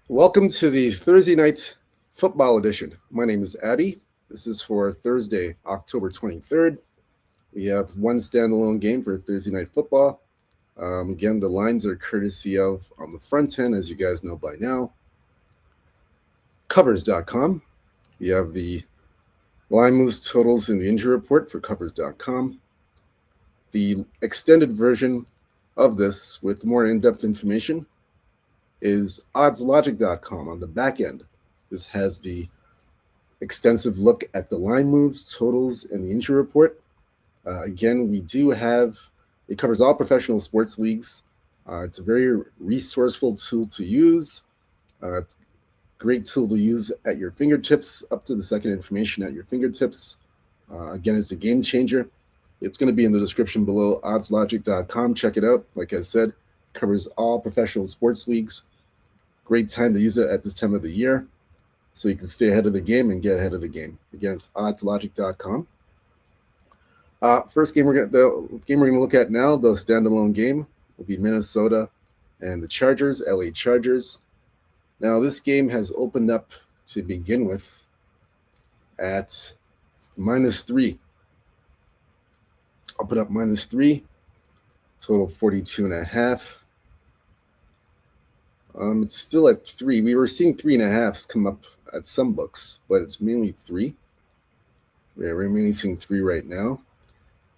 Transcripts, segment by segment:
Welcome to the Thursday night football edition. My name is Abby. This is for Thursday, October 23rd. We have one standalone game for Thursday night football. Again, the lines are courtesy of, on the front end, as you guys know by now, covers.com. We have the line moves, totals, and the injury report for covers.com. The extended version of this with more in depth information is oddslogic.com on the back end. This has the extensive look at the line moves, totals, and the injury report. Again, it covers all professional sports leagues. It's a very resourceful tool to use. It's a great tool to use at your fingertips, up to the second information at your fingertips. Again, it's a game changer. It's going to be in the description below, oddslogic.com. Check it out. Like I said, covers all professional sports leagues. Great time to use it at this time of the year so you can stay ahead of the game and get ahead of the game. Again, it's oddslogic.com. The game we're gonna look at now, the standalone game, will be Minnesota and the Chargers, L.A. Chargers. Now, this game has opened up to begin with at -3. Open up -3, total 42.5. It's still at 3. We were seeing 3.5s come up at some books, but it's mainly 3. We're mainly seeing 3 right now.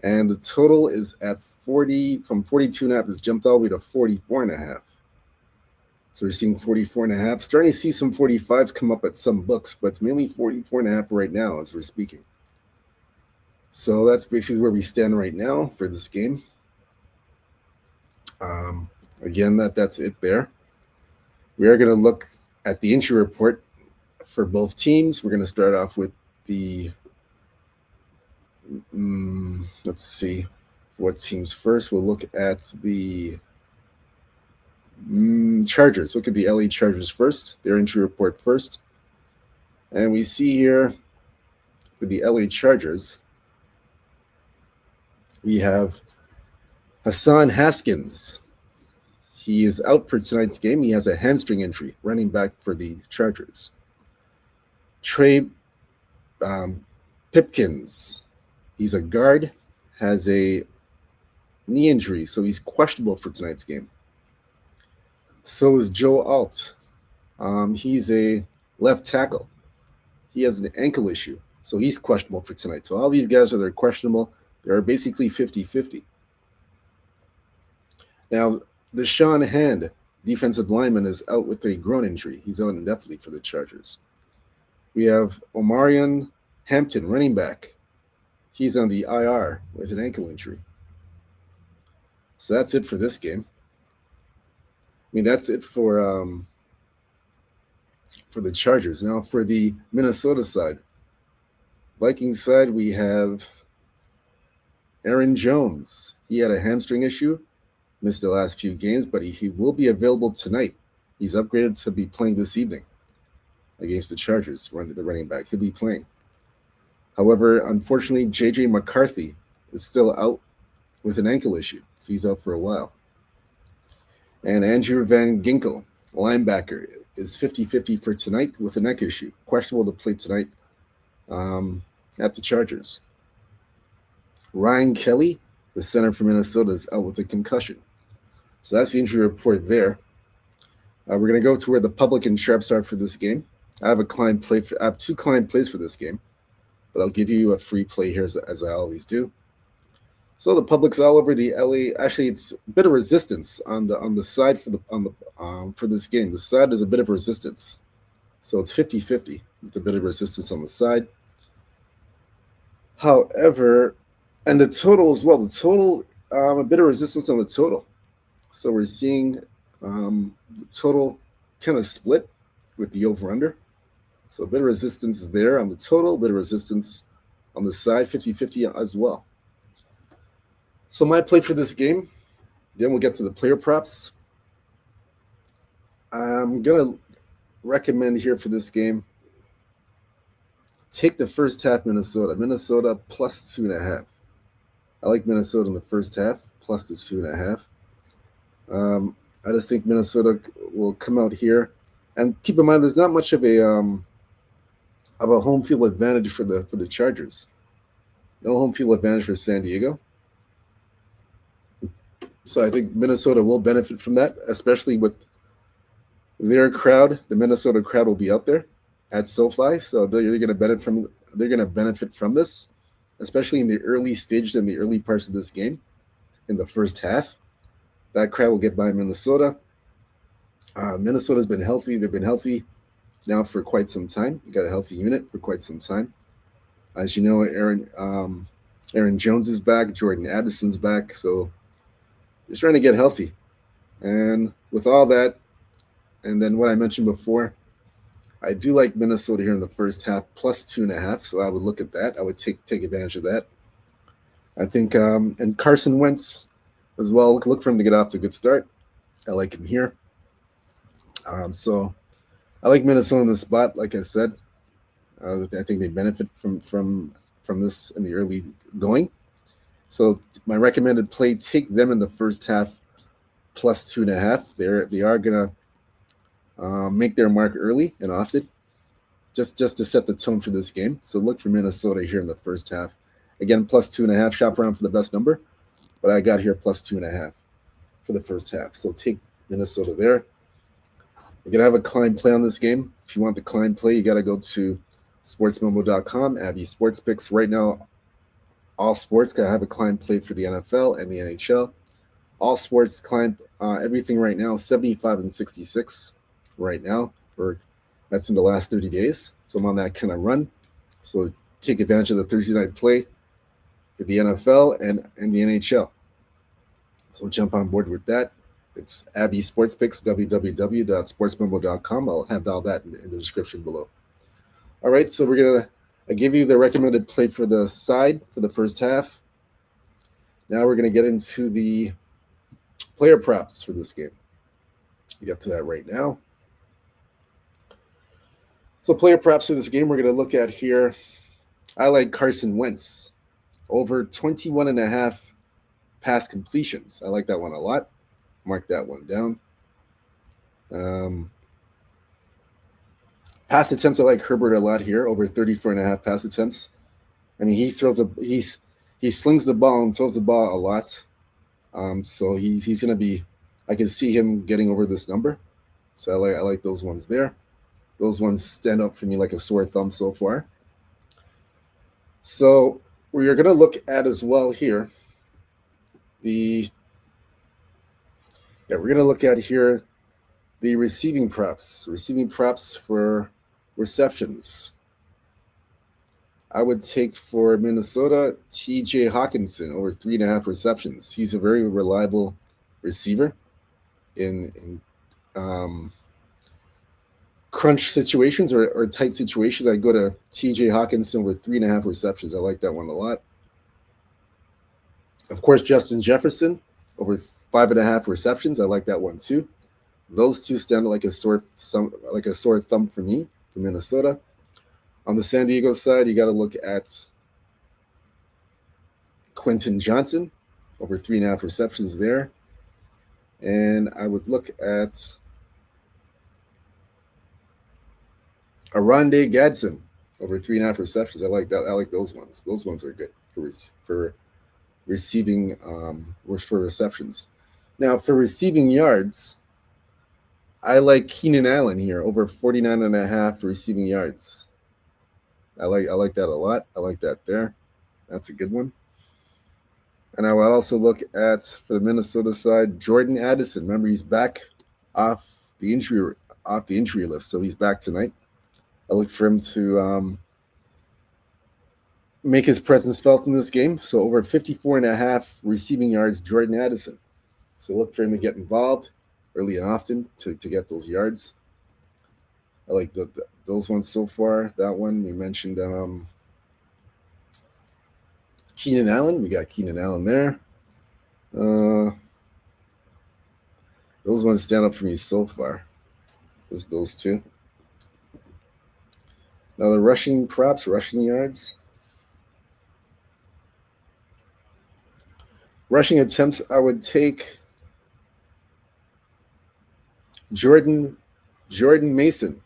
And the total is at 40, from 42.5 has jumped all the way to 44.5. So we're seeing 44.5. Starting to see some 45s come up at some books, but it's mainly 44.5 right now as we're speaking. So that's basically where we stand right now for this game. Again, that's it there. We are going to look at the injury report for both teams. We're going to start off with the, let's see, what teams first. We'll look at the Chargers. Look at the L.A. Chargers first, their injury report first. And we see here for the L.A. Chargers, we have Hassan Haskins. He is out for tonight's game. He has a hamstring injury, running back for the Chargers. Trey Pipkins, he's a guard, has a knee injury, so he's questionable for tonight's game. So is Joe Alt. He's a left tackle. He has an ankle issue, so he's questionable for tonight. So all these guys are questionable. They're basically 50-50. Now, Deshaun Hand, defensive lineman, is out with a groin injury. He's out indefinitely for the Chargers. We have Omarion Hampton, running back. He's on the IR with an ankle injury. So that's it for this game. I mean, that's it for the Chargers. Now for the Minnesota side, Vikings side, we have Aaron Jones. He had a hamstring issue, missed the last few games, but he will be available tonight. He's upgraded to be playing this evening against the Chargers, the running back. He'll be playing. However, unfortunately, J.J. McCarthy is still out with an ankle issue, so he's out for a while. And Andrew Van Ginkel, linebacker, is 50-50 for tonight with a neck issue. Questionable to play tonight at the Chargers. Ryan Kelly, the center for Minnesota, is out with a concussion. So that's the injury report there. We're going to go to where the public and sharps are for this game. I have two client plays for this game, but I'll give you a free play here as I always do. So the public's all over the LA. Actually, it's a bit of resistance on the side for this game. The side is a bit of resistance, so it's 50-50 with a bit of resistance on the side. However, and the total as well. The total, a bit of resistance on the total. So we're seeing the total kind of split with the over-under. So a bit of resistance there on the total, a bit of resistance on the side, 50-50 as well. So my play for this game, then we'll get to the player props. I'm going to recommend here for this game, take the first half Minnesota. Minnesota plus 2.5. I like Minnesota in the first half, plus the 2.5. I just think Minnesota will come out here And keep in mind, there's not much of a home field advantage for the Chargers. No home field advantage for San Diego. So I think Minnesota will benefit from that, especially with their crowd. The Minnesota crowd will be out there at SoFi, so they're going to benefit from this, especially in the early stages and the early parts of this game in the first half. That crowd will get by Minnesota. Minnesota's been healthy. They've been healthy now for quite some time. You got a healthy unit for quite some time. As you know, Aaron Jones is back. Jordan Addison's back. So just trying to get healthy. And with all that, and then what I mentioned before, I do like Minnesota here in the first half, plus 2.5. So I would look at that. I would take advantage of that. I think, and Carson Wentz as well. Look for him to get off to a good start. I like him here. So I like Minnesota in the spot. Like I said, I think they benefit from this in the early going. So my recommended play: take them in the first half, plus 2.5. They are gonna make their mark early and often, just to set the tone for this game. So look for Minnesota here in the first half. Again, plus 2.5. Shop around for the best number, but I got here plus 2.5 for the first half. So take Minnesota there. You're gonna have a client play on this game. If you want the client play, you got to go to sportsmemo.com. Abby Sports Picks right now. All sports gotta have a client play for the NFL and the NHL. All sports client, everything right now 75 and 66 right now. That's in the last 30 days. So I'm on that kind of run. So take advantage of the Thursday night play for the NFL and the NHL. So jump on board with that. It's Abby Sports Picks, www.sportsmemo.com. I'll have all that in the description below. All right, so we're going to give you the recommended play for the side for the first half. Now we're going to get into the player props for this game. We get to that right now. So player props for this game, we're going to look at here. I like Carson Wentz over 21.5 pass completions. I like that one a lot. Mark that one down. Pass attempts, I like Herbert a lot here, over 34.5 pass attempts. I mean, he slings the ball and throws the ball a lot. So he's going to be, I can see him getting over this number. So I like those ones there. Those ones stand up for me like a sore thumb so far. So we're going to look at as well here we're going to look at here the receiving props for receptions. I would take for Minnesota T.J. Hawkinson over 3.5 receptions. He's a very reliable receiver in crunch situations or tight situations. I go to T.J. Hawkinson with 3.5 receptions. I like that one a lot. Of course, Justin Jefferson over 5.5 receptions. I like that one too. Those two stand like a sore thumb for me for Minnesota. On the San Diego side, you got to look at Quentin Johnson over 3.5 receptions there, and I would look at Aronde Gadsden over 3.5 receptions. I like that. I like those ones. Those ones are good for receiving for receptions. Now for receiving yards, I like Keenan Allen here over 49.5 receiving yards. I like that a lot. I like that there. That's a good one. And I would also look at, for the Minnesota side, Jordan Addison. Remember, he's back off the injury list, so he's back tonight. I look for him to make his presence felt in this game. So over 54.5 receiving yards, Jordan Addison. So look for him to get involved early and often to get those yards. I like those ones so far. That one we mentioned. Keenan Allen. We got Keenan Allen there. Those ones stand up for me so far. Just those two. Now the rushing props, rushing yards. Rushing attempts, I would take Jordan Jordan Mason,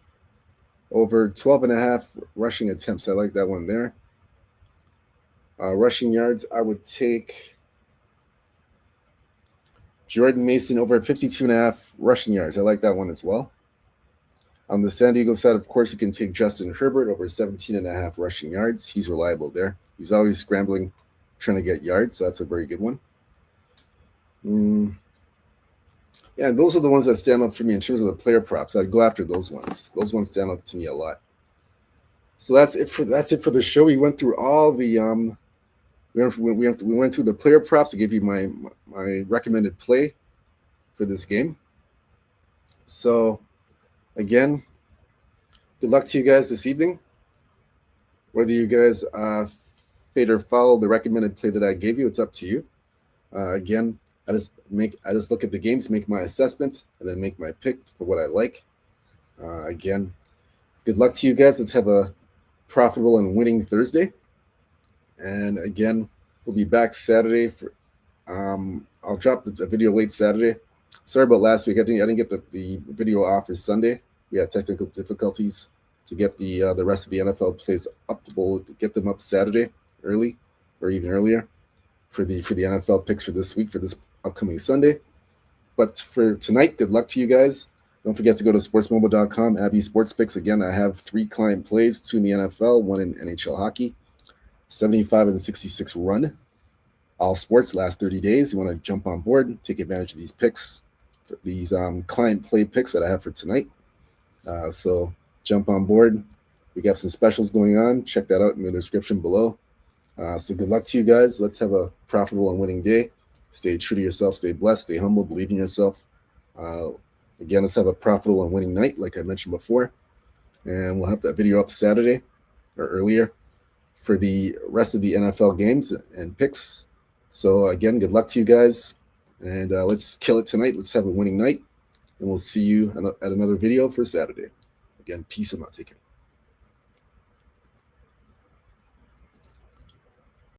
over 12.5 rushing attempts. I like that one there. Rushing yards, I would take Jordan Mason over 52.5 rushing yards. I like that one as well. On the San Diego side, of course, you can take Justin Herbert over 17.5 rushing yards. He's reliable there. He's always scrambling, trying to get yards, so that's a very good one. Yeah, those are the ones that stand up for me in terms of the player props. I'd go after those ones. Those ones stand up to me a lot. So that's it for the show. We went through all the we went through the player props to give you my recommended play for this game. So again, good luck to you guys this evening. Whether you guys fade or follow the recommended play that I gave you, it's up to you. Again, I just look at the games, make my assessment, and then make my pick for what I like. Again, good luck to you guys. Let's have a profitable and winning Thursday. And again, we'll be back Saturday. I'll drop the video late Saturday. Sorry about last week. I didn't get the video off for Sunday. We had technical difficulties to get the rest of the NFL plays up. We'll get them up Saturday early or even earlier for the NFL picks for this week, for this upcoming Sunday. But for tonight, good luck to you guys. Don't forget to go to sportsmobile.com, Abby Sports Picks. Again, I have 3 client plays, 2 in the NFL, 1 in NHL hockey. 75 and 66 run. All sports last 30 days. You want to jump on board, take advantage of these picks, these client play picks that I have for tonight. So jump on board. We got some specials going on. Check that out in the description below. So good luck to you guys. Let's have a profitable and winning day. Stay true to yourself. Stay blessed. Stay humble. Believe in yourself. Again, let's have a profitable and winning night, like I mentioned before. And we'll have that video up Saturday or earlier for the rest of the NFL games and picks. So again, good luck to you guys. And let's kill it tonight. Let's have a winning night. And we'll see you at another video for Saturday. Again, peace and out. Take care.